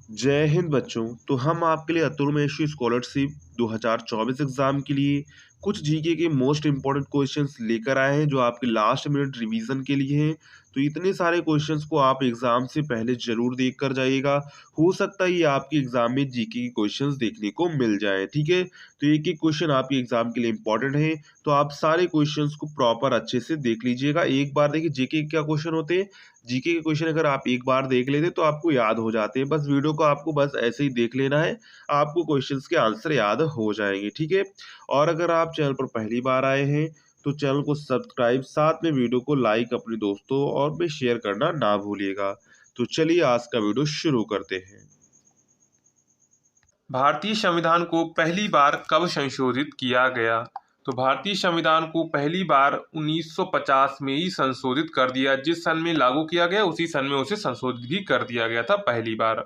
जय हिंद बच्चों। तो हम आपके लिए अतुल मेषु स्कॉलरशिप 2024 एग्जाम के लिए कुछ जीके के मोस्ट इंपॉर्टेंट क्वेश्चंस लेकर आए हैं जो आपके लास्ट मिनट रिवीजन के लिए हैं। तो इतने सारे क्वेश्चंस को आप एग्जाम से पहले जरूर देख कर जाइएगा। हो सकता है ये आपके एग्जाम में जीके के क्वेश्चंस देखने को मिल जाए। ठीक है, तो एक एक क्वेश्चन आपके एग्जाम के लिए इंपॉर्टेंट है, तो आप सारे क्वेश्चंस को प्रॉपर अच्छे से देख लीजिएगा। एक बार देखिए जीके के क्या क्वेश्चन होते हैं। जीके के क्वेश्चन अगर आप एक बार देख लेते तो आपको याद हो जाते हैं। बस वीडियो को आपको बस ऐसे ही देख लेना है, आपको क्वेश्चंस के आंसर याद हो जाएंगे। ठीक है, और अगर आप चैनल पर पहली बार आए हैं तो चैनल को सब्सक्राइब, साथ में वीडियो को लाइक अपने दोस्तों और भी शेयर करना ना भूलिएगा। तो चलिए आज का वीडियो शुरू करते हैं। भारतीय संविधान को पहली बार कब संशोधित किया गया? तो भारतीय संविधान को पहली बार 1950 में ही संशोधित कर दिया। जिस सन में लागू किया गया उसी सन में उसे संशोधित भी कर दिया गया था पहली बार।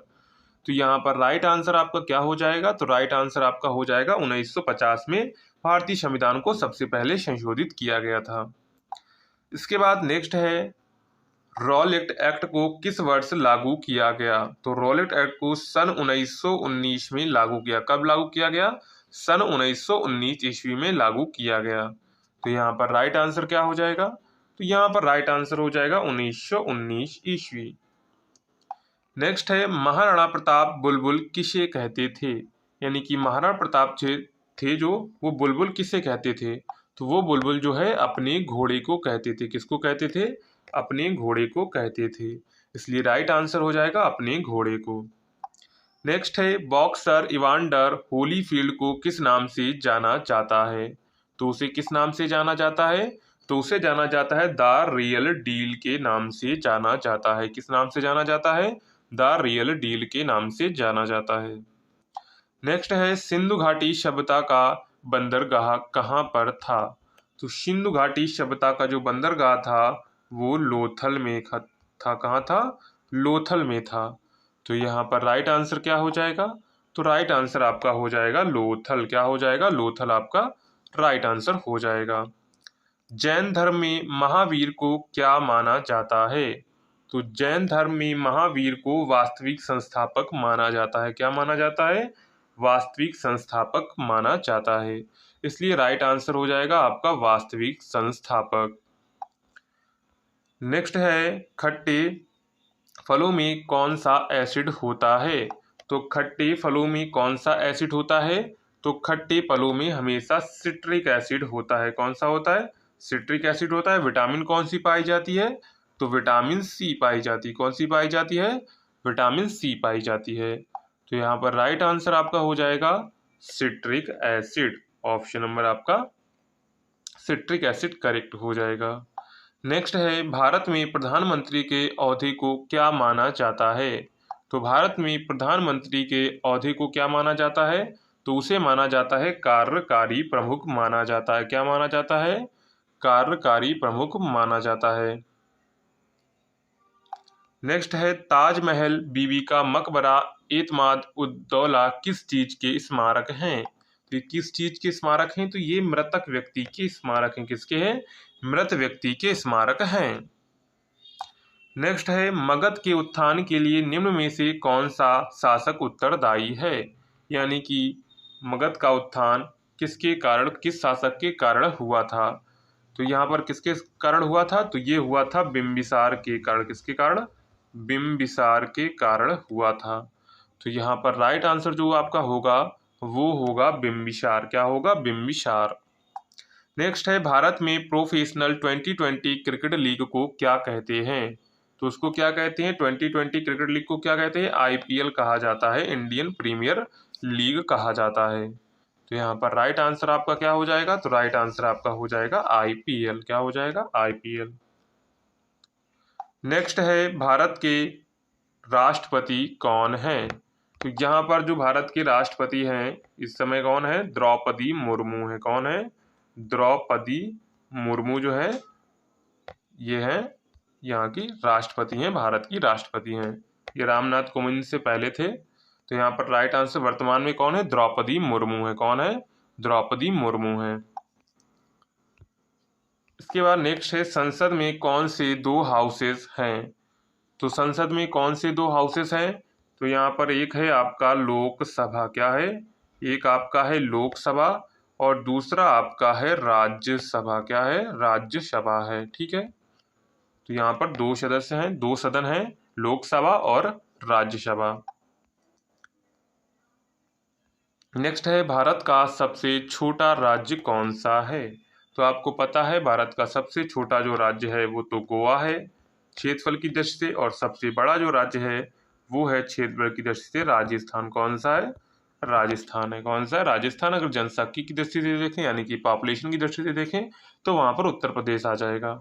तो यहाँ पर राइट आंसर आपका क्या हो जाएगा? तो राइट आंसर आपका हो जाएगा 1950 में भारतीय संविधान को सबसे पहले संशोधित किया गया था। इसके बाद नेक्स्ट है, रॉलेट एक्ट को किस वर्ष लागू किया गया? तो रॉलेट एक्ट को सन 1919 में लागू किया। कब लागू किया गया? सन 1919 ईस्वी में लागू किया गया। तो यहाँ पर राइट आंसर क्या हो जाएगा? तो यहाँ पर राइट आंसर हो जाएगा 1919 ईस्वी। नेक्स्ट है, महाराणा प्रताप बुलबुल किसे कहते थे? यानी कि महाराणा प्रताप थे जो, वो बुलबुल किसे कहते थे? तो वो बुलबुल जो है अपने घोड़े को कहते थे। किसको कहते थे? अपने घोड़े को कहते थे। इसलिए राइट आंसर हो जाएगा अपने घोड़े को। नेक्स्ट है, बॉक्सर इवांडर होलीफील्ड को किस नाम से जाना जाता है? तो उसे किस नाम से जाना जाता है? तो उसे जाना जाता है द रियल डील के नाम से जाना जाता है। किस नाम से जाना जाता है? द रियल डील के नाम से जाना जाता है। नेक्स्ट है, सिंधु घाटी सभ्यता का बंदरगाह कहाँ पर था? तो सिंधु घाटी सभ्यता का जो बंदरगाह था वो लोथल में था। कहाँ था? लोथल में था। तो यहाँ पर राइट आंसर क्या हो जाएगा? तो राइट आंसर आपका हो जाएगा लोथल। क्या हो जाएगा? लोथल आपका राइट आंसर हो जाएगा। जैन धर्म में महावीर को क्या माना जाता है? तो जैन धर्म में महावीर को वास्तविक संस्थापक माना जाता है। क्या माना जाता है? वास्तविक संस्थापक माना जाता है। इसलिए राइट आंसर हो जाएगा आपका वास्तविक संस्थापक। नेक्स्ट है, खट्टे फलों में कौन सा एसिड होता है? तो खट्टे फलों में कौन सा एसिड होता है? तो खट्टे फलों में हमेशा सिट्रिक एसिड होता है। कौन सा होता है? सिट्रिक एसिड होता है। विटामिन कौन सी पाई जाती है? तो विटामिन सी पाई जाती है। कौन सी पाई जाती है? विटामिन सी पाई जाती है। तो यहाँ पर राइट आंसर आपका हो जाएगा सिट्रिक एसिड। ऑप्शन नंबर आपका सिट्रिक एसिड करेक्ट हो जाएगा। नेक्स्ट है, भारत में प्रधानमंत्री के औहदे को क्या माना जाता है? तो भारत में प्रधानमंत्री के औहदे को क्या माना जाता है? तो उसे माना जाता है कार्यकारी प्रमुख माना जाता है। क्या माना जाता है? कार्यकारी प्रमुख माना जाता है। नेक्स्ट है, ताजमहल, बीबी का मकबरा, एतमाद उद्दौला किस चीज के स्मारक हैं? तो ये किस चीज के स्मारक हैं? तो ये मृतक व्यक्ति के स्मारक हैं। किसके हैं? मृत व्यक्ति के स्मारक हैं। नेक्स्ट है, मगध के उत्थान के लिए निम्न में से कौन सा शासक उत्तरदायी है? यानी कि मगध का उत्थान किसके कारण, किस शासक के कारण हुआ था? तो यहाँ पर किसके कारण हुआ था? तो ये हुआ था बिम्बिसार के कारण। किसके कारण? बिम्बिसार के कारण हुआ था। तो यहाँ पर राइट आंसर जो आपका होगा वो होगा बिम्बिसार। क्या होगा? बिम्बिसार। नेक्स्ट है, भारत में प्रोफेशनल 2020 क्रिकेट लीग को क्या कहते हैं? तो उसको क्या कहते हैं? 2020 क्रिकेट लीग को क्या कहते हैं? आईपीएल कहा जाता है, इंडियन प्रीमियर लीग कहा जाता है। तो यहाँ पर राइट आंसर आपका क्या हो जाएगा? तो राइट आंसर आपका हो जाएगा आईपीएल। क्या हो जाएगा? आईपीएल। नेक्स्ट है, भारत के राष्ट्रपति कौन है? तो यहाँ पर जो भारत के राष्ट्रपति हैं इस समय कौन है? द्रौपदी मुर्मू है। कौन है? द्रौपदी मुर्मू जो है ये है यहाँ की राष्ट्रपति हैं, भारत की राष्ट्रपति हैं। ये रामनाथ कोविंद से पहले थे। तो यहाँ पर राइट आंसर वर्तमान में कौन है? द्रौपदी मुर्मू है। कौन है? द्रौपदी मुर्मू है। इसके बाद नेक्स्ट है, संसद में कौन से दो हाउसेस हैं? तो संसद में कौन से दो हाउसेस हैं? तो यहाँ पर एक है आपका लोकसभा, क्या है, एक आपका है लोकसभा और दूसरा आपका है राज्यसभा, क्या है, राज्यसभा है, ठीक है। तो यहाँ पर दो सदस्य हैं, दो सदन हैं, लोकसभा और राज्यसभा। नेक्स्ट है भारत का सबसे छोटा राज्य कौन सा है। तो आपको पता है भारत का सबसे छोटा जो राज्य है वो तो गोवा है क्षेत्रफल की दृष्टि से, और सबसे बड़ा जो राज्य है वो है क्षेत्रफल की दृष्टि से राजस्थान। कौन सा है, राजस्थान है। कौन सा है, राजस्थान। अगर जनसंख्या की दृष्टि से देखें यानी कि पॉपुलेशन की दृष्टि से देखें तो वहां पर उत्तर प्रदेश आ जाएगा।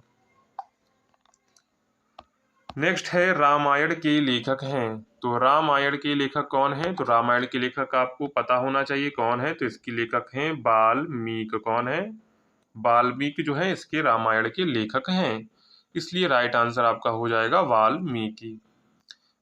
नेक्स्ट है रामायण के लेखक हैं। तो रामायण के लेखक कौन है, तो रामायण के लेखक आपको पता होना चाहिए कौन है। तो इसके लेखक हैं वाल्मीकि। कौन है, वाल्मीकि जो है इसके रामायण के लेखक हैं, इसलिए राइट आंसर आपका हो जाएगा वाल्मीकि।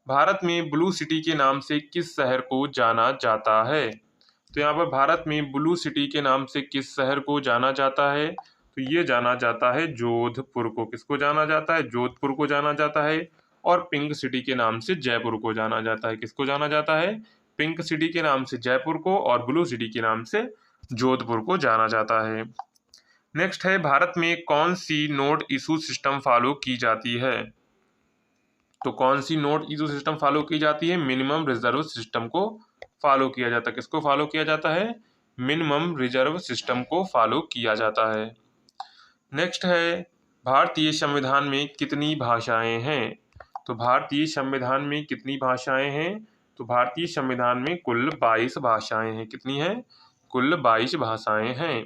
भारत में ब्लू सिटी के नाम से किस शहर को जाना जाता है। तो यहाँ पर भारत में ब्लू सिटी के नाम से किस शहर को जाना जाता है, तो ये जाना जाता है जोधपुर को। किसको जाना जाता है, जोधपुर को जाना जाता है। और पिंक सिटी के नाम से जयपुर को जाना जाता है। किसको जाना जाता है, पिंक सिटी के नाम से जयपुर को और ब्लू सिटी के नाम से जोधपुर को जाना जाता है। नेक्स्ट है भारत में कौन सी नोट इशू सिस्टम फॉलो की जाती है। तो कौन सी नोट इशू सिस्टम फॉलो की जाती है, मिनिमम रिजर्व सिस्टम को फॉलो किया जाता है। किसको फॉलो किया जाता है, मिनिमम रिजर्व सिस्टम को फॉलो किया जाता है। नेक्स्ट है भारतीय संविधान में कितनी भाषाएं हैं। तो भारतीय संविधान में कितनी भाषाएं हैं, तो भारतीय संविधान में कुल 22 भाषाएं हैं। कितनी हैं, कुल 22 भाषाएं हैं।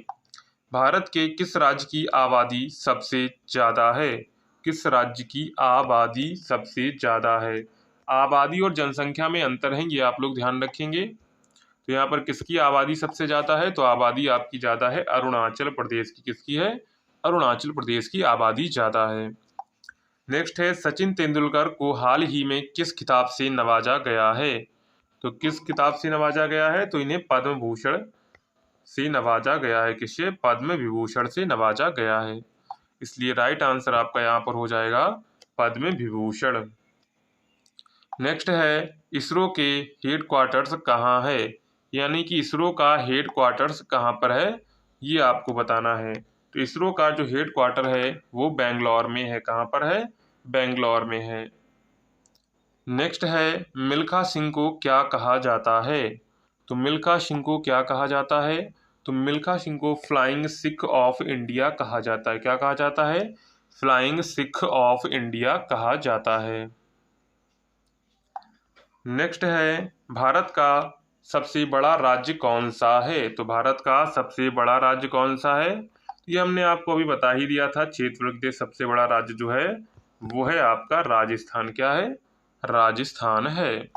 भारत के किस राज्य की आबादी सबसे ज्यादा है, किस राज्य की आबादी सबसे ज्यादा है। आबादी और जनसंख्या में अंतर है, ये आप लोग ध्यान रखेंगे। तो यहाँ पर किसकी आबादी सबसे ज्यादा है, तो आबादी आपकी ज्यादा है अरुणाचल प्रदेश की। किसकी है, अरुणाचल प्रदेश की आबादी ज्यादा है। नेक्स्ट है सचिन तेंदुलकर को हाल ही में किस खिताब से नवाजा गया है। तो किस खिताब से नवाजा गया है, तो इन्हें पद्म भूषण से नवाजा गया है। किससे, पद्म विभूषण से नवाजा गया है, इसलिए राइट आंसर आपका यहाँ पर हो जाएगा पद्म विभूषण। नेक्स्ट है इसरो के हेड क्वार्टर्स कहाँ है, यानी कि इसरो का हेड क्वार्टर्स कहाँ पर है, ये आपको बताना है। तो इसरो का जो हेड क्वार्टर है वो बेंगलोर में है। कहाँ पर है, बेंगलोर में है। नेक्स्ट है मिल्खा सिंह को क्या कहा जाता है। तो मिल्खा सिंह को क्या कहा जाता है, तो मिल्खा सिंह को फ्लाइंग सिख ऑफ इंडिया कहा जाता है। क्या कहा जाता है, फ्लाइंग सिख ऑफ इंडिया कहा जाता है। नेक्स्ट है भारत का सबसे बड़ा राज्य कौन सा है। तो भारत का सबसे बड़ा राज्य कौन सा है, ये हमने आपको अभी बता ही दिया था। क्षेत्रफल के सबसे बड़ा राज्य जो है वो है आपका राजस्थान। क्या है, राजस्थान है।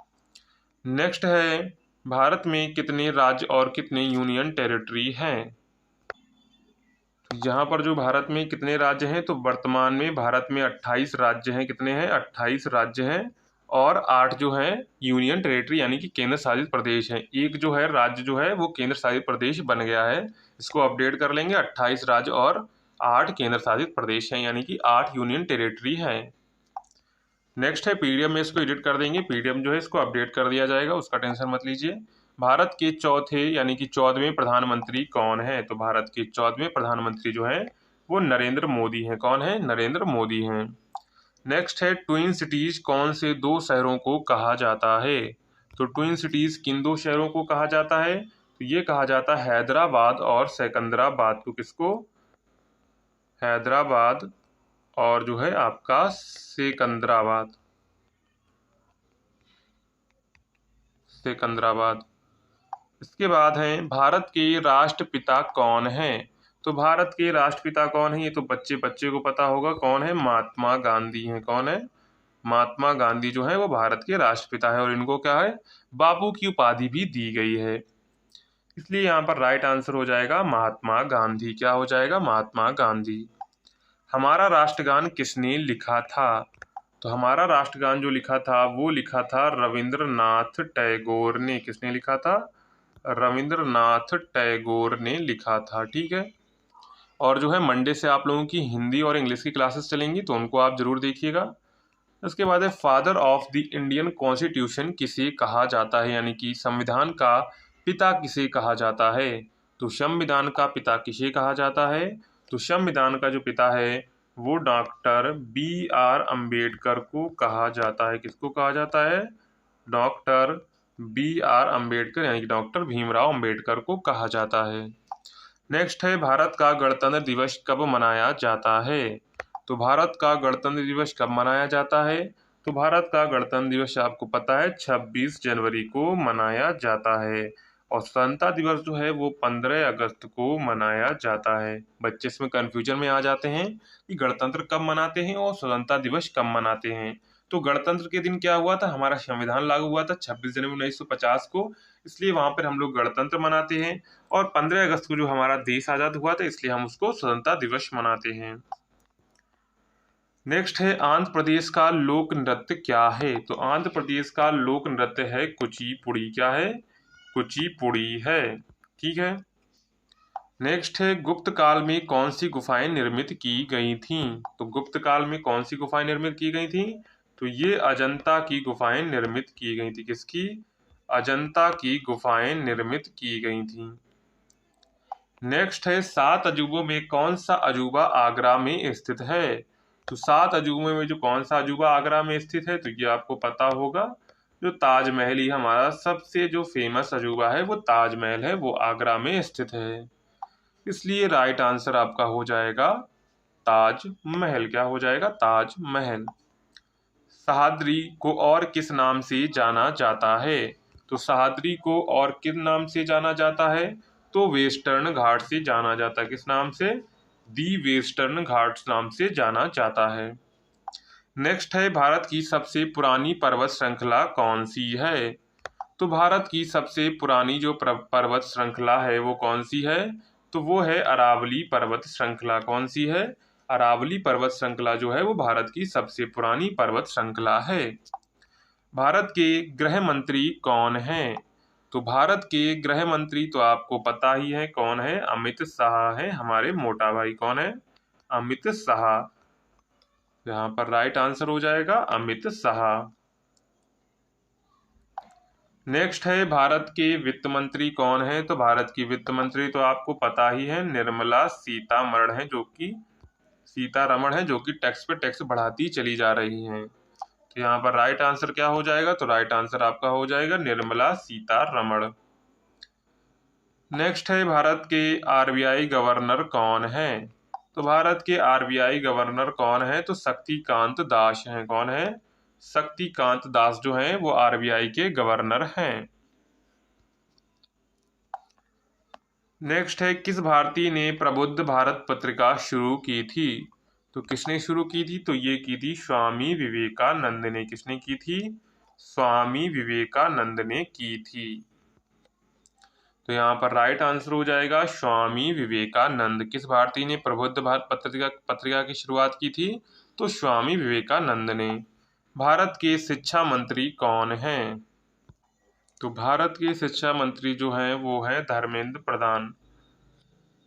नेक्स्ट है भारत में कितने राज्य और कितने यूनियन टेरिटरी हैं। यहाँ पर जो भारत में कितने राज्य हैं, तो वर्तमान में भारत में 28 राज्य हैं। कितने हैं, 28 राज्य हैं और 8 जो हैं यूनियन टेरिटरी यानी कि केंद्र शासित प्रदेश हैं। एक जो है राज्य जो है वो केंद्र शासित प्रदेश बन गया है, इसको अपडेट कर लेंगे। 28 राज्य और 8 केंद्र शासित प्रदेश हैं, यानी कि 8 यूनियन टेरिटरी हैं। नेक्स्ट है पीडीएफ में इसको एडिट कर देंगे, पीडीएफ जो है इसको अपडेट कर दिया जाएगा, उसका टेंशन मत लीजिए। भारत के चौथे यानी कि 14वें प्रधानमंत्री कौन है। तो भारत के 14वें प्रधानमंत्री जो है वो नरेंद्र मोदी हैं। कौन है, नरेंद्र मोदी हैं। नेक्स्ट है ट्विन सिटीज कौन से दो शहरों को कहा जाता है। तो ट्विन सिटीज किन दो शहरों को कहा जाता है, तो ये कहा जाता है हैदराबाद और सिकंदराबाद को। किसको, हैदराबाद और जो है आपका सिकंदराबाद, सिकंदराबाद। इसके बाद है भारत के राष्ट्रपिता कौन है। तो भारत के राष्ट्रपिता कौन है, ये तो बच्चे बच्चे को पता होगा। कौन है, महात्मा गांधी हैं। कौन है, महात्मा गांधी जो है वो भारत के राष्ट्रपिता है और इनको क्या है, बापू की उपाधि भी दी गई है, इसलिए यहाँ पर राइट आंसर हो जाएगा महात्मा गांधी। क्या हो जाएगा, महात्मा गांधी। हमारा राष्ट्रगान किसने लिखा था। तो हमारा राष्ट्रगान जो लिखा था वो लिखा था रविंद्रनाथ टैगोर ने। किसने लिखा था, रविंद्रनाथ टैगोर ने लिखा था। ठीक है, और जो है मंडे से आप लोगों की हिंदी और इंग्लिश की क्लासेस चलेंगी तो उनको आप जरूर देखिएगा। उसके बाद है father of the Indian constitution किसे कहा जाता है, यानी कि संविधान का पिता किसे कहा जाता है। तो संविधान का पिता किसे कहा जाता है, तो संविधान का जो पिता है वो डॉक्टर B.R. अम्बेडकर को कहा जाता है। किसको कहा जाता है, डॉक्टर B.R. अम्बेडकर यानी कि डॉक्टर भीमराव अम्बेडकर को कहा जाता है। नेक्स्ट है भारत का गणतंत्र दिवस कब मनाया जाता है। तो भारत का गणतंत्र दिवस कब मनाया जाता है, तो भारत का गणतंत्र दिवस आपको पता है 26 जनवरी को मनाया जाता है। और स्वतंत्रता दिवस जो है वो 15 अगस्त को मनाया जाता है। बच्चे इसमें कंफ्यूजन में आ जाते हैं कि गणतंत्र कब मनाते हैं और स्वतंत्रता दिवस कब मनाते हैं। तो गणतंत्र के दिन क्या हुआ था, हमारा संविधान लागू हुआ था 26 जनवरी 1950 को, इसलिए वहां पर हम लोग गणतंत्र मनाते हैं। और 15 अगस्त को जो हमारा देश आजाद हुआ था इसलिए हम उसको स्वतंत्रता दिवस मनाते हैं। नेक्स्ट है आंध्र प्रदेश का लोक नृत्य क्या है। तो आंध्र प्रदेश का लोक नृत्य है कुचिपुड़ी। क्या है, कुचिपुड़ी है। ठीक है। नेक्स्ट है गुप्त काल में कौन सी गुफाएं निर्मित की गई थी। तो गुप्त काल में कौन सी गुफाएं निर्मित की गई थी, तो ये अजंता की गुफाएं निर्मित की गई थी। किसकी, अजंता की गुफाएं निर्मित की गई थी। नेक्स्ट है 7 अजूबों में कौन सा अजूबा आगरा में स्थित है। तो 7 अजूबों में जो कौन सा अजूबा आगरा में स्थित है, तो ये आपको पता होगा, जो ताजमहल ही हमारा सबसे जो फेमस अजूबा है वो ताजमहल है, वो आगरा में स्थित है। इसलिए राइट आंसर आपका हो जाएगा ताजमहल। क्या हो जाएगा, ताजमहल। सह्याद्री को और किस नाम से जाना जाता है। तो सह्याद्री को और किस नाम से जाना जाता है, तो वेस्टर्न घाट से जाना जाता है। किस नाम से, दी वेस्टर्न घाट्स नाम से जाना जाता है। नेक्स्ट है भारत की सबसे पुरानी पर्वत श्रृंखला कौन सी है। तो भारत की सबसे पुरानी जो पर्वत श्रृंखला है वो कौन सी है, तो वो है अरावली पर्वत श्रृंखला। कौन सी है, अरावली पर्वत श्रृंखला जो है वो भारत की सबसे पुरानी पर्वत श्रृंखला है। भारत के गृह मंत्री कौन हैं। तो भारत के गृह मंत्री तो आपको पता ही है कौन है, अमित शाह है, हमारे मोटा भाई। कौन है, अमित शाह। यहाँ पर राइट आंसर हो जाएगा अमित शाह। नेक्स्ट है भारत के वित्त मंत्री कौन है। तो भारत की वित्त मंत्री तो आपको पता ही है, निर्मला सीतारमण है, जो कि टैक्स पे टैक्स बढ़ाती चली जा रही हैं। तो यहाँ पर राइट आंसर क्या हो जाएगा, तो राइट आंसर आपका हो जाएगा निर्मला सीतारमण। नेक्स्ट है भारत के आरबीआई गवर्नर कौन है। तो भारत के आरबीआई गवर्नर कौन है, तो शक्तिकांत दास हैं। कौन है, शक्तिकांत दास जो हैं वो आरबीआई के गवर्नर हैं। नेक्स्ट है किस भारतीय ने प्रबुद्ध भारत पत्रिका शुरू की थी। तो किसने शुरू की थी, तो ये की थी स्वामी विवेकानंद ने। किसने की थी, स्वामी विवेकानंद ने की थी। तो यहाँ पर राइट आंसर हो जाएगा स्वामी विवेकानंद। किस भारतीय ने प्रबुद्ध भारत पत्रिका की शुरुआत की थी, तो स्वामी विवेकानंद ने। भारत के शिक्षा मंत्री कौन हैं। तो भारत के शिक्षा मंत्री जो हैं वो हैं धर्मेंद्र प्रधान,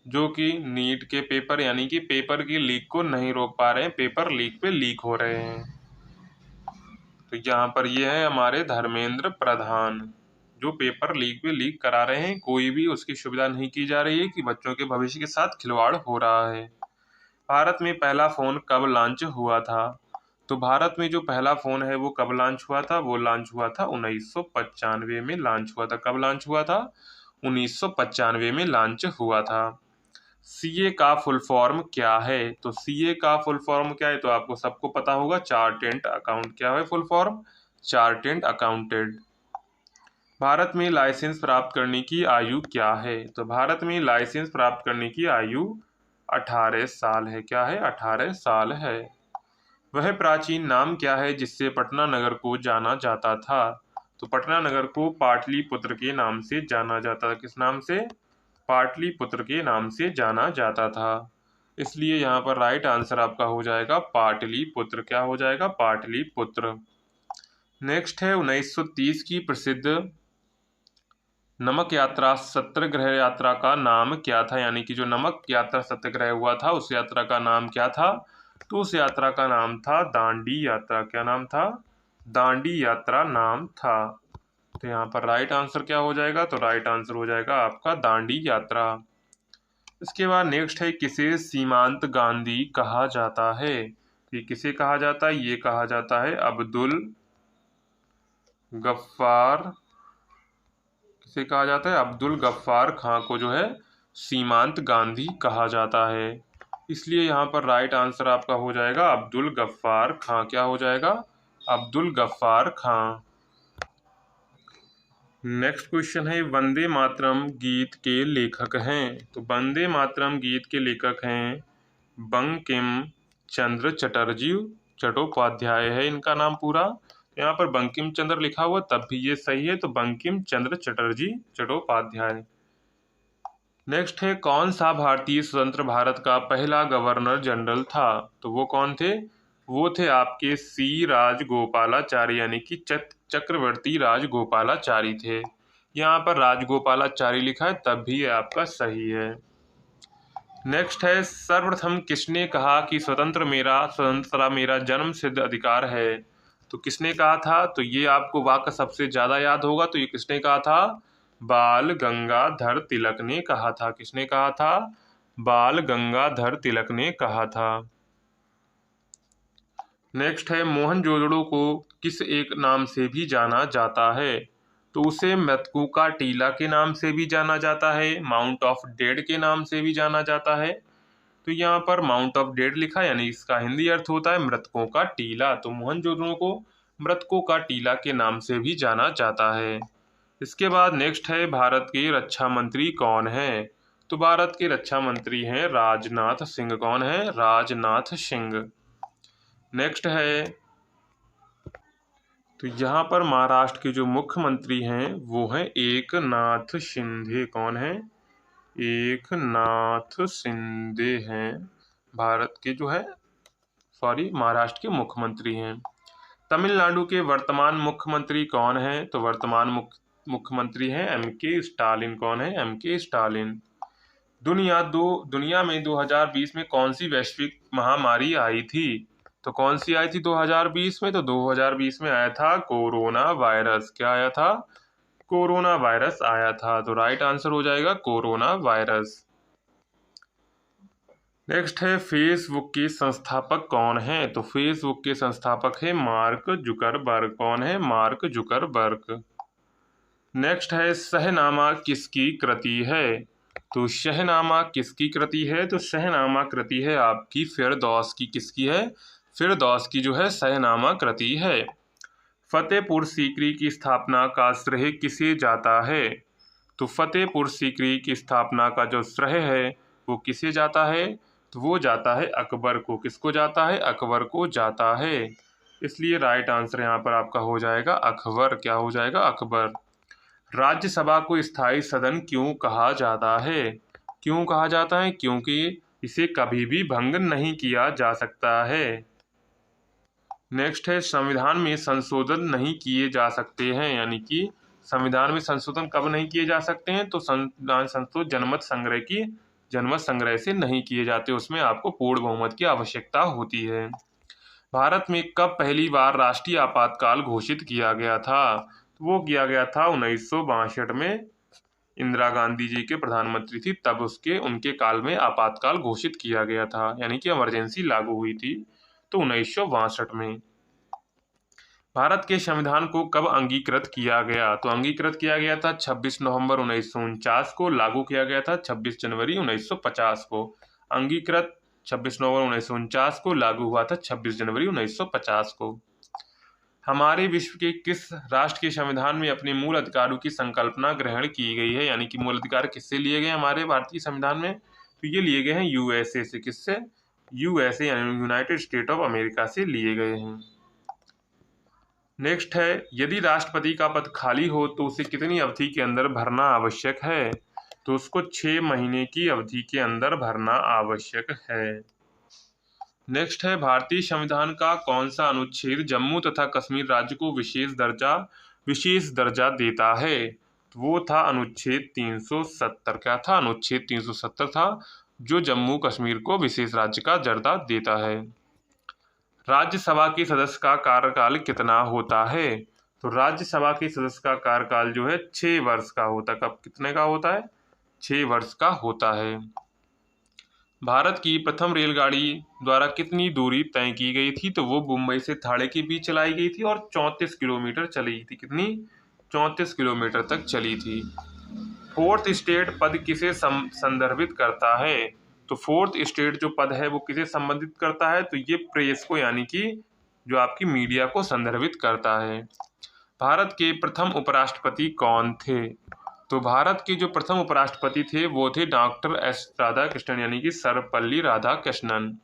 जो कि नीट के पेपर यानी कि पेपर की लीक को नहीं रोक पा रहे हैं, पेपर लीक पे लीक हो रहे हैं। तो यहाँ पर ये है हमारे धर्मेंद्र प्रधान, जो पेपर लीक पे लीक करा रहे हैं। कोई भी उसकी सुविधा नहीं की जा रही है कि बच्चों के भविष्य के साथ खिलवाड़ हो रहा है। भारत में पहला फोन कब लॉन्च हुआ था। तो भारत में जो पहला फोन है वो कब लॉन्च हुआ था, वो लॉन्च हुआ था 1995 में लॉन्च हुआ था। कब लॉन्च हुआ था, 1995 में लॉन्च हुआ था। सीए का फुल फॉर्म क्या है। तो सीए का फुल फॉर्म क्या है, तो आपको सबको पता होगा, चार्टेंट अकाउंट। क्या है फुल फॉर्म, चार्टेंट अकाउंटेंट। भारत में लाइसेंस प्राप्त करने की आयु क्या है। तो भारत में लाइसेंस प्राप्त करने की आयु 18 साल है। क्या है, 18 साल है। वह प्राचीन नाम क्या है जिससे पटना नगर को जाना जाता था। तो पटना नगर को पाटलिपुत्र के नाम से जाना जाता था। किस नाम से, पाटलिपुत्र के नाम से जाना जाता था। इसलिए यहाँ पर राइट आंसर आपका हो जाएगा पाटलिपुत्र। क्या हो जाएगा, पाटलिपुत्र। नेक्स्ट है 1930 की प्रसिद्ध नमक यात्रा सत्याग्रह यात्रा का नाम क्या था। यानी कि जो नमक यात्रा सत्याग्रह हुआ था उस यात्रा का नाम क्या था, तो उस यात्रा का नाम था दांडी यात्रा। क्या नाम था? दांडी यात्रा नाम था। तो यहाँ पर राइट आंसर क्या हो जाएगा? तो राइट आंसर हो जाएगा आपका दांडी यात्रा। इसके बाद नेक्स्ट है, किसे सीमांत गांधी कहा जाता है? ये किसे कहा जाता है? ये कहा जाता है अब्दुल गफ्फार। किसे कहा जाता है? अब्दुल गफ्फार खां को जो है सीमांत गांधी कहा जाता है। इसलिए यहाँ पर राइट आंसर आपका हो जाएगा अब्दुल गफ्फार खां। क्या हो जाएगा? अब्दुल गफ्फार खां। नेक्स्ट क्वेश्चन है, वंदे मातरम गीत के लेखक हैं? तो वंदे मातरम गीत के लेखक हैं बंकिम चंद्र चटर्जी चट्टोपाध्याय है इनका नाम पूरा। यहाँ पर बंकिम चंद्र लिखा हुआ तब भी ये सही है, तो बंकिम चंद्र चटर्जी चट्टोपाध्याय। नेक्स्ट है, कौन सा भारतीय स्वतंत्र भारत का पहला गवर्नर जनरल था? तो वो कौन थे? वो थे आपके सी राजगोपालाचारी, यानी कि चक्रवर्ती राजगोपालाचारी थे। यहाँ पर राजगोपालाचारी लिखा है तब भी ये आपका सही है। नेक्स्ट है, सर्वप्रथम किसने कहा कि स्वतंत्रता मेरा जन्म सिद्ध अधिकार है? तो किसने कहा था? तो ये आपको वाक्य सबसे ज्यादा याद होगा, तो ये किसने कहा था? बाल गंगाधर तिलक ने कहा था। किसने कहा था? बाल गंगाधर तिलक ने कहा था। नेक्स्ट है, मोहनजोदड़ो को किस एक नाम से भी जाना जाता है? तो उसे मृतकों का टीला के नाम से भी जाना जाता है, माउंट ऑफ डेड के नाम से भी जाना जाता है। तो यहाँ पर माउंट ऑफ डेड लिखा, यानी इसका हिंदी अर्थ होता है मृतकों का टीला। तो मोहनजोदड़ो को मृतकों का टीला के नाम से भी जाना जाता है। इसके बाद नेक्स्ट है, भारत के रक्षा मंत्री कौन है? तो भारत के रक्षा मंत्री हैं राजनाथ सिंह। कौन है? राजनाथ सिंह। नेक्स्ट है, तो यहाँ पर महाराष्ट्र के जो मुख्यमंत्री हैं वो हैं एकनाथ शिंदे। कौन है? एकनाथ शिंदे हैं भारत के जो है महाराष्ट्र के मुख्यमंत्री हैं। तमिलनाडु के वर्तमान मुख्यमंत्री कौन है? तो वर्तमान मुख्यमंत्री हैं एम.के. स्टालिन। कौन है? एम.के. स्टालिन। दुनिया में 2020 में कौन सी वैश्विक महामारी आई थी? तो कौन सी आई थी 2020 में? तो 2020 में आया था कोरोना वायरस। क्या आया था? कोरोना वायरस आया था। तो राइट आंसर हो जाएगा कोरोना वायरस। नेक्स्ट है, फेसबुक के संस्थापक कौन है? तो फेसबुक के संस्थापक है मार्क जुकरबर्ग। कौन है? Mark Zuckerberg. नेक्स्ट है, शहनामा किसकी कृति है? तो शहनामा किसकी कृति है? तो शहनामा कृति है आपकी फिरदौस की। किसकी है? फिरदौस की जो है शहनामा कृति है। फतेहपुर सीकरी की स्थापना का श्रेय किसे जाता है? तो फतेहपुर सीकरी की स्थापना का जो श्रेय है वो किसे जाता है? तो वो जाता है अकबर को। किसको जाता है? अकबर को जाता है। इसलिए राइट आंसर यहाँ पर आपका हो जाएगा अकबर। क्या हो जाएगा? अकबर। राज्यसभा को स्थायी सदन क्यों कहा जाता है? क्यों कहा जाता है? क्योंकि इसे कभी भी भंग नहीं किया जा सकता है। नेक्स्ट है, संविधान में संशोधन नहीं किए जा सकते हैं, यानी कि संविधान में संशोधन कब नहीं किए जा सकते हैं? तो संविधान संशोधन जनमत संग्रह से नहीं किए जाते, उसमें आपको पूर्ण बहुमत की आवश्यकता होती है। भारत में कब पहली बार राष्ट्रीय आपातकाल घोषित किया गया था? तो वो किया गया था 1962 में। इंदिरा गांधी जी के प्रधानमंत्री थी तब उनके काल में आपातकाल घोषित किया गया था, यानी कि इमरजेंसी लागू हुई थी। तो 1962 में। भारत के संविधान को कब अंगीकृत किया गया? तो अंगीकृत किया गया था 26 नवंबर 1949 को। लागू किया गया था 26 जनवरी 1950 को। अंगीकृत 26 नवंबर 1949 को, लागू हुआ था 26 जनवरी 1950 को। हमारे विश्व के किस राष्ट्र के संविधान में अपने मूल अधिकारों की संकल्पना ग्रहण की गई है? यानी कि मूल अधिकार किससे लिए गए हमारे भारतीय संविधान में? तो ये लिए गए हैं यूएसए से। किससे? यूएसए यानी यूनाइटेड स्टेट ऑफ अमेरिका से लिए गए हैं। नेक्स्ट है, यदि राष्ट्रपति का पद खाली हो तो उसे कितनी अवधि के अंदर भरना आवश्यक है? तो उसको 6 महीने की अवधि के अंदर भरना आवश्यक है। नेक्स्ट है, भारतीय संविधान का कौन सा अनुच्छेद जम्मू तथा कश्मीर राज्य को विशेष दर्जा देता है? तो वो था अनुच्छेद 370। क्या था? अनुच्छेद 370 था जो जम्मू कश्मीर को विशेष राज्य का दर्जा देता है। राज्यसभा के सदस्य का कार्यकाल कितना होता है? तो राज्यसभा के सदस्य का कार्यकाल जो है 6 वर्ष का होता है। कब कितने का होता है? 6 वर्ष का होता है। भारत की प्रथम रेलगाड़ी द्वारा कितनी दूरी तय की गई थी? तो वो मुंबई से ठाणे के बीच चलाई गई थी और 34 किलोमीटर चली थी। कितनी? 34 किलोमीटर तक चली थी। फोर्थ स्टेट पद किसे संदर्भित करता है? तो फोर्थ स्टेट जो पद है वो किसे संबंधित करता है? तो ये प्रेस को, यानी कि जो आपकी मीडिया को संदर्भित करता है। भारत के प्रथम उपराष्ट्रपति कौन थे? तो भारत के जो प्रथम उपराष्ट्रपति थे वो थे डॉक्टर एस राधाकृष्णन, यानी कि सर्वपल्ली राधाकृष्णन।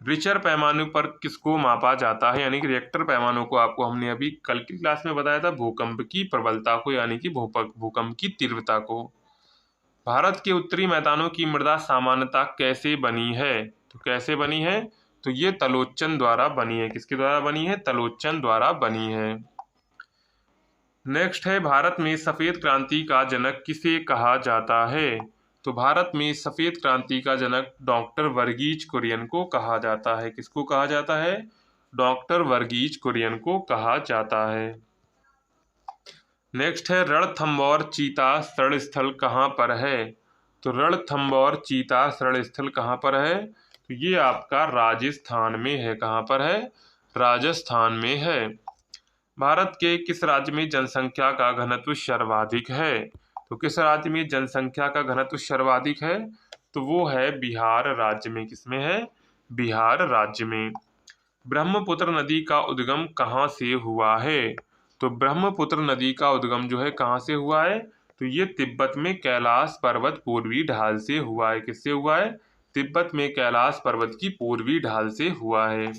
रिचर पैमाने पर किसको मापा जाता है? यानी कि रिएक्टर पैमानों को आपको हमने अभी कल की क्लास में बताया था, भूकंप की प्रबलता को, यानी कि भूकंप की तीव्रता को। भारत के उत्तरी मैदानों की मृदा सामान्यता कैसे बनी है? तो कैसे बनी है? तो ये तलोच्चन द्वारा बनी है। किसके द्वारा बनी है? तलोच्चन द्वारा बनी है। नेक्स्ट है, भारत में सफेद क्रांति का जनक किसे कहा जाता है? तो भारत में सफेद क्रांति का जनक डॉक्टर वर्गीज कुरियन को कहा जाता है। किसको कहा जाता है? डॉक्टर वर्गीज कुरियन को कहा जाता है। नेक्स्ट है, रणथंभौर चीता शरण स्थल कहाँ पर है? तो रणथंभौर चीता शरण स्थल कहाँ पर है? तो ये आपका राजस्थान में है। कहाँ पर है? राजस्थान में है। भारत के किस राज्य में जनसंख्या का घनत्व सर्वाधिक है? तो किस राज्य में जनसंख्या का घनत्व सर्वाधिक है? तो वो है बिहार राज्य में। किसमें है? बिहार राज्य में। ब्रह्मपुत्र नदी का उद्गम कहाँ से हुआ है? तो ब्रह्मपुत्र नदी का उद्गम जो है कहाँ से हुआ है? तो ये तिब्बत में कैलाश पर्वत पूर्वी ढाल से हुआ है। किससे हुआ है? तिब्बत में कैलाश पर्वत की पूर्वी ढाल से हुआ है।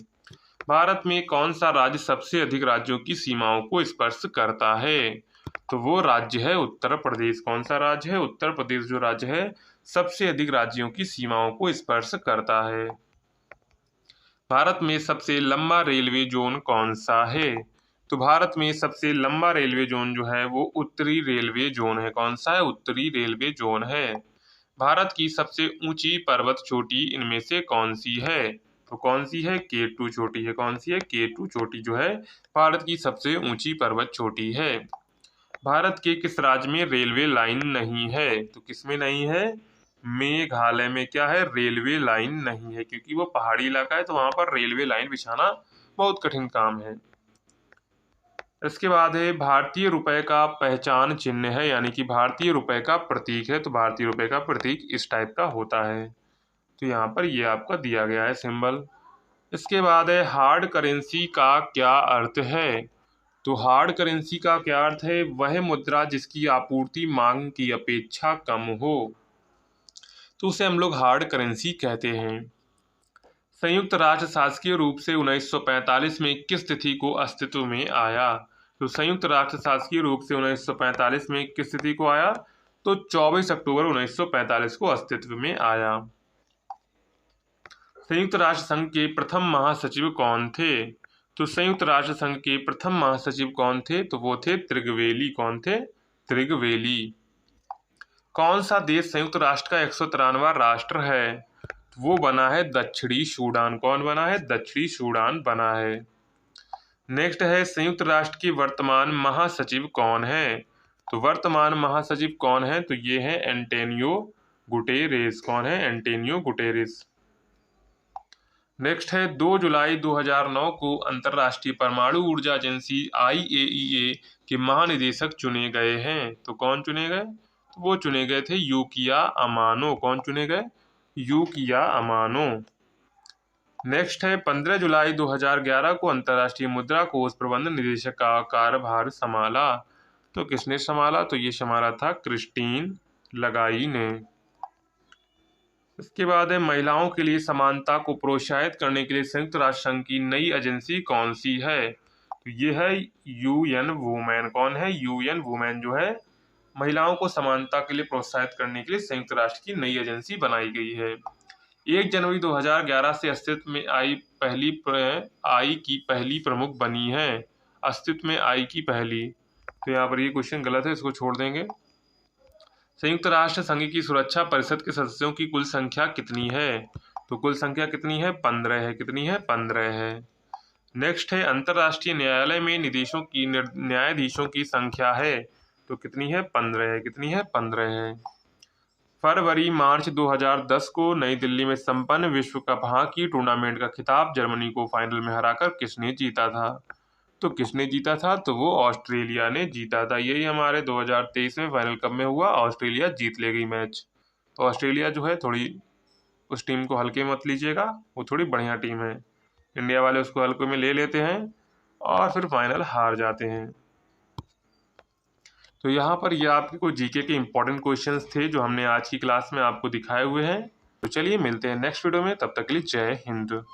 भारत में कौन सा राज्य सबसे अधिक राज्यों की सीमाओं को स्पर्श करता है? तो वो राज्य है उत्तर प्रदेश। कौन सा राज्य है? उत्तर प्रदेश जो राज्य है सबसे अधिक राज्यों की सीमाओं को स्पर्श करता है। भारत में सबसे लंबा रेलवे जोन कौन सा है? तो भारत में सबसे लंबा रेलवे जोन जो है वो उत्तरी रेलवे जोन है। कौन सा है? उत्तरी रेलवे जोन है। भारत की सबसे ऊंची पर्वत चोटी इनमें से कौन सी है? तो कौन सी है? K2 चोटी है। कौन सी है? K2 चोटी जो है भारत की सबसे ऊंची पर्वत चोटी है। भारत के किस राज्य में रेलवे लाइन नहीं है? तो किसमें नहीं है? मेघालय में क्या है? रेलवे लाइन नहीं है, क्योंकि वो पहाड़ी इलाका है तो वहां पर रेलवे लाइन बिछाना बहुत कठिन काम है। इसके बाद है, भारतीय रुपए का पहचान चिन्ह है, यानी कि भारतीय रुपए का प्रतीक है। तो भारतीय रुपए का प्रतीक इस टाइप का होता है। तो यहाँ पर ये आपका दिया गया है सिंबल। इसके बाद है, हार्ड करेंसी का क्या अर्थ है? तो हार्ड करेंसी का क्या अर्थ है? वह मुद्रा जिसकी आपूर्ति मांग की अपेक्षा कम हो, तो उसे हम लोग हार्ड करेंसी कहते हैं। संयुक्त राष्ट्र शासकीय रूप से 1945 में किस तिथि को अस्तित्व में आया? तो संयुक्त राष्ट्र शासकीय रूप से 1945 में किस तिथि को आया? तो 24 अक्टूबर 1945 को अस्तित्व में आया। संयुक्त राष्ट्र संघ के प्रथम महासचिव कौन थे? तो संयुक्त राष्ट्र संघ के प्रथम महासचिव कौन थे? तो वो थे त्रिगवेली। कौन थे? त्रिगवेली। कौन सा देश संयुक्त राष्ट्र का 193वां राष्ट्र है? वो बना है दक्षिणी सूडान। कौन बना है? दक्षिणी सूडान बना है। नेक्स्ट है, संयुक्त राष्ट्र के वर्तमान महासचिव कौन है? तो वर्तमान महासचिव कौन है? तो ये है एंटोनियो गुटेरेस। कौन है? Antonio Guterres. नेक्स्ट है, 2 जुलाई 2009 को अंतर्राष्ट्रीय परमाणु ऊर्जा एजेंसी IAEA के महानिदेशक चुने गए हैं। तो कौन चुने गए? तो वो चुने गए थे यूकिया अमानो। कौन चुने गए? यूकिया अमानो। नेक्स्ट है, 15 जुलाई 2011 को अंतर्राष्ट्रीय मुद्रा कोष प्रबंध निदेशक का कार्यभार संभाला। तो किसने संभाला? तो ये संभाला था क्रिस्टीन लगाई ने। इसके बाद है, महिलाओं के लिए समानता को प्रोत्साहित करने के लिए संयुक्त राष्ट्र संघ की नई एजेंसी कौन सी है? तो ये है UN वुमेन। कौन है? UN वुमेन जो है महिलाओं को समानता के लिए प्रोत्साहित करने के लिए संयुक्त राष्ट्र की नई एजेंसी बनाई गई है। 1 जनवरी 2011 से अस्तित्व में आई की पहली प्रमुख बनी है। अस्तित्व में आई की पहली। तो यहाँ पर ये क्वेश्चन गलत है, इसको छोड़ देंगे। संयुक्त राष्ट्र संघ की सुरक्षा परिषद के सदस्यों की कुल संख्या कितनी है? तो कुल संख्या कितनी है? 15 है। कितनी है? 15 है। नेक्स्ट है अंतर्राष्ट्रीय न्यायालय में न्यायाधीशों की संख्या है, तो कितनी है? 15 है। कितनी है? 15 है। फरवरी मार्च 2010 को नई दिल्ली में संपन्न विश्व कप हॉकी टूर्नामेंट का खिताब जर्मनी को फाइनल में हराकर किसने जीता था? तो किसने जीता था? तो वो ऑस्ट्रेलिया ने जीता था। यही हमारे 2023 में फाइनल कप में हुआ, ऑस्ट्रेलिया जीत ले गई मैच। तो ऑस्ट्रेलिया जो है थोड़ी, उस टीम को हल्के मत लीजिएगा, वो थोड़ी बढ़िया टीम है। इंडिया वाले उसको हल्के में ले लेते हैं और फिर फाइनल हार जाते हैं। तो यहाँ पर ये आपके कुछ जीके के इंपॉर्टेंट क्वेश्चंस थे जो हमने आज की क्लास में आपको दिखाए हुए हैं। तो चलिए मिलते हैं नेक्स्ट वीडियो में, तब तक के लिए जय हिंद।